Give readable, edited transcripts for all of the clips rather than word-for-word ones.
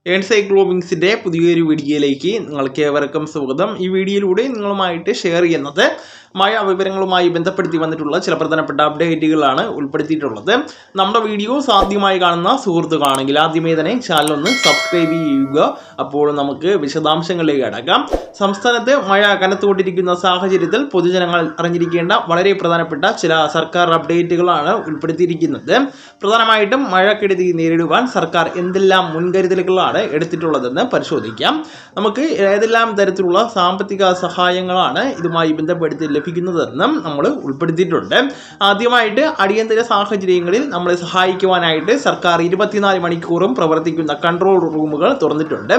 എൻസൈക്ലോവിങ്സിൻ്റെ പുതിയൊരു വീഡിയോയിലേക്ക് നിങ്ങൾക്ക് ഏവർക്കും സ്വാഗതം. ഈ വീഡിയോയിലൂടെ നിങ്ങളുമായിട്ട് ഷെയർ ചെയ്യുന്നത് മഴ വിവരങ്ങളുമായി ബന്ധപ്പെടുത്തി വന്നിട്ടുള്ള ചില പ്രധാനപ്പെട്ട അപ്ഡേറ്റുകളാണ് ഉൾപ്പെടുത്തിയിട്ടുള്ളത്. നമ്മുടെ വീഡിയോസ് ആദ്യമായി കാണുന്ന സുഹൃത്തുക്കളാണെങ്കിൽ ആദ്യമേ തന്നെ ചാനൽ ഒന്ന് സബ്സ്ക്രൈബ് ചെയ്യുക. അപ്പോൾ നമുക്ക് വിശദാംശങ്ങളിലേക്ക് കടക്കാം. സംസ്ഥാനത്ത് മഴ കനത്തുകൊണ്ടിരിക്കുന്ന സാഹചര്യത്തിൽ പൊതുജനങ്ങൾ അറിഞ്ഞിരിക്കേണ്ട വളരെ പ്രധാനപ്പെട്ട ചില സർക്കാർ അപ്ഡേറ്റുകളാണ് ഉൾപ്പെടുത്തിയിരിക്കുന്നത്. പ്രധാനമായിട്ടും മഴക്കെടുതി നേരിടുവാൻ സർക്കാർ എന്തെല്ലാം മുൻകരുതലുകളാണ് എടുത്തിട്ടുള്ളതെന്ന് പരിശോധിക്കാം. നമുക്ക് ഏതെല്ലാം തരത്തിലുള്ള സാമ്പത്തിക സഹായങ്ങളാണ് ഇതുമായി ബന്ധപ്പെടുത്തി ലഭിക്കുന്നതെന്നും നമ്മൾ ഉൾപ്പെടുത്തിയിട്ടുണ്ട്. ആദ്യമായിട്ട് അടിയന്തര സാഹചര്യങ്ങളിൽ നമ്മളെ സഹായിക്കുവാനായിട്ട് സർക്കാർ 24 മണിക്കൂറും പ്രവർത്തിക്കുന്ന കൺട്രോൾ റൂമുകൾ തുറന്നിട്ടുണ്ട്.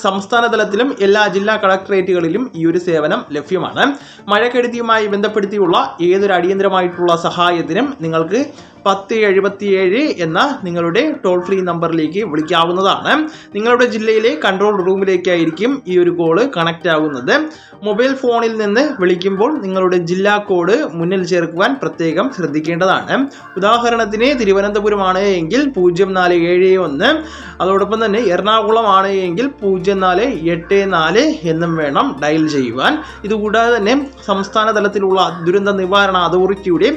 സംസ്ഥാന തലത്തിലും എല്ലാ ജില്ലാ കളക്ടറേറ്റുകളിലും ഈ ഒരു സേവനം ലഭ്യമാണ്. മഴക്കെടുതിയുമായി ബന്ധപ്പെടുത്തിയുള്ള ഏതൊരു അടിയന്തരമായിട്ടുള്ള സഹായത്തിനും നിങ്ങൾക്ക് 1077 എന്ന നിങ്ങളുടെ ടോൾ ഫ്രീ നമ്പറിലേക്ക് വിളിക്കാവുന്നതാണ്. നിങ്ങളുടെ ജില്ലയിലെ കൺട്രോൾ റൂമിലേക്കായിരിക്കും ഈ ഒരു കോള് കണക്റ്റ് ആകുന്നത്. മൊബൈൽ ഫോണിൽ നിന്ന് വിളിക്കുമ്പോൾ നിങ്ങളുടെ ജില്ലാ കോഡ് മുന്നിൽ ചേർക്കുവാൻ പ്രത്യേകം ശ്രദ്ധിക്കേണ്ടതാണ്. ഉദാഹരണത്തിന് തിരുവനന്തപുരമാണ് എങ്കിൽ 0471, അതോടൊപ്പം തന്നെ എറണാകുളം ആണ് എങ്കിൽ 0484 എന്നും വേണം ഡയൽ ചെയ്യുവാൻ. ഇതുകൂടാതെ തന്നെ സംസ്ഥാന തലത്തിലുള്ള ദുരന്ത നിവാരണ അതോറിറ്റിയുടെ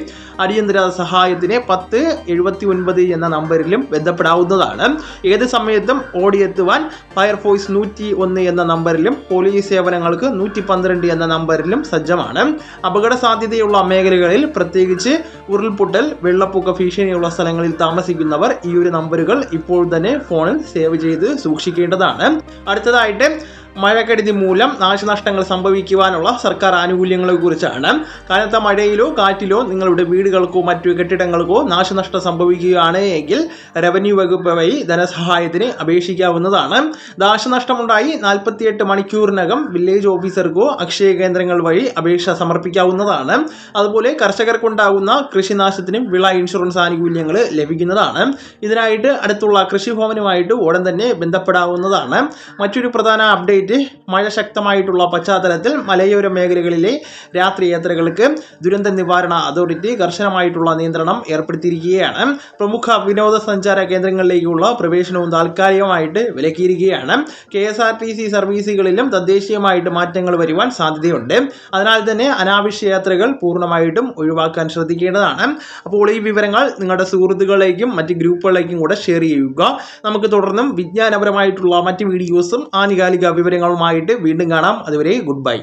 അടിയന്തര സഹായത്തിന് 1079 എന്ന നമ്പറിലും ബന്ധപ്പെടാവുന്നതാണ്. ഏത് സമയത്തും ഓടിയെത്തുവാൻ ഫയർഫോഴ്സ് 101 എന്ന നമ്പറിലും പോലീസ് സേവനങ്ങൾക്ക് 112 എന്ന നമ്പറിലും സജ്ജമാണ്. അപകട സാധ്യതയുള്ള മേഖലകളിൽ പ്രത്യേകിച്ച് ഉരുൾപൊട്ടൽ, വെള്ളപ്പൊക്ക ഭീഷണിയുള്ള സ്ഥലങ്ങളിൽ താമസിക്കുന്നവർ ഈ ഒരു നമ്പറുകൾ ഇപ്പോൾ തന്നെ ഫോണിൽ സേവ് ചെയ്ത് സൂക്ഷിക്കേണ്ടതാണ്. അടുത്തതായിട്ട് മഴക്കെടുതി മൂലം നാശനഷ്ടങ്ങൾ സംഭവിക്കുവാനുള്ള സർക്കാർ ആനുകൂല്യങ്ങളെ കുറിച്ചാണ്. കനത്ത മഴയിലോ കാറ്റിലോ നിങ്ങളുടെ വീടുകൾക്കോ മറ്റു കെട്ടിടങ്ങൾക്കോ നാശനഷ്ടം സംഭവിക്കുകയാണ് എങ്കിൽ റവന്യൂ വകുപ്പ് വഴി ധനസഹായത്തിന് അപേക്ഷിക്കാവുന്നതാണ്. നാശനഷ്ടമുണ്ടായി 48 മണിക്കൂറിനകം വില്ലേജ് ഓഫീസർക്കോ അക്ഷയ കേന്ദ്രങ്ങൾ വഴി അപേക്ഷ സമർപ്പിക്കാവുന്നതാണ്. അതുപോലെ കർഷകർക്കുണ്ടാകുന്ന കൃഷിനാശത്തിനും വിള ഇൻഷുറൻസ് ആനുകൂല്യങ്ങൾ ലഭിക്കുന്നതാണ്. ഇതിനായിട്ട് അടുത്തുള്ള കൃഷിഭവനുമായിട്ട് ഉടൻ തന്നെ ബന്ധപ്പെടാവുന്നതാണ്. മറ്റൊരു പ്രധാന അപ്ഡേറ്റ്, മഴ ശക്തമായിട്ടുള്ള പശ്ചാത്തലത്തിൽ മലയോര മേഖലകളിലെ രാത്രി യാത്രകൾക്ക് ദുരന്ത നിവാരണ അതോറിറ്റി കർശനമായിട്ടുള്ള നിയന്ത്രണം ഏർപ്പെടുത്തിയിരിക്കുകയാണ്. പ്രമുഖ വിനോദസഞ്ചാര കേന്ദ്രങ്ങളിലേക്കുള്ള പ്രവേശനവും താൽക്കാലികമായിട്ട് വിലക്കിയിരിക്കുകയാണ്. KSRTC സർവീസുകളിലും തദ്ദേശീയമായിട്ട് മാറ്റങ്ങൾ വരുവാൻ സാധ്യതയുണ്ട്. അതിനാൽ തന്നെ അനാവശ്യ യാത്രകൾ പൂർണ്ണമായിട്ടും ഒഴിവാക്കാൻ ശ്രദ്ധിക്കേണ്ടതാണ്. അപ്പോൾ ഈ വിവരങ്ങൾ നിങ്ങളുടെ സുഹൃത്തുക്കളിലേക്കും മറ്റ് ഗ്രൂപ്പുകളിലേക്കും കൂടെ ഷെയർ ചെയ്യുക. നമുക്ക് തുടർന്നും വിജ്ഞാനപരമായിട്ടുള്ള മറ്റ് വീഡിയോസും ആനുകാലിക വിവരങ്ങളുമായിട്ട് വീണ്ടും കാണാം. അതുവരെ ഗുഡ് ബൈ.